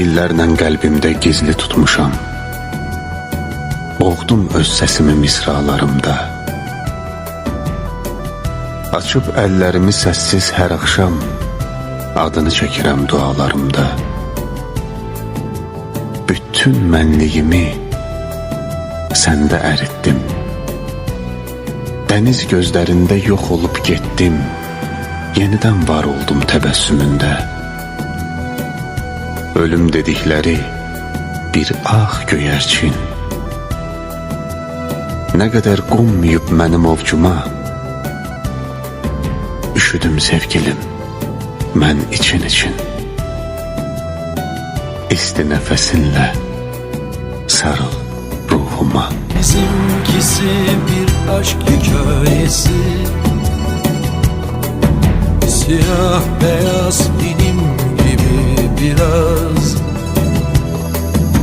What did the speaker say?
illərlə qəlbimdə gizli tutmuşam. Boğdum öz səsimi misralarımda. Açıb əllərimi səssiz hər axşam, adını çəkirəm dualarımda. Bütün mənliyimi səndə əritdim. Dəniz gözlərində yox olub getdim. Yenidən var oldum təbəssümündə. Ölüm dedikləri bir ağ göyərçin. Nə qədər qonmayıb mənim ovcuma, üşüdüm sevgilim, mən için. İsti nəfəsinlə sarıl ruhuma. Bizimkisi bir aşk hikayesi. Siyah beyaz benim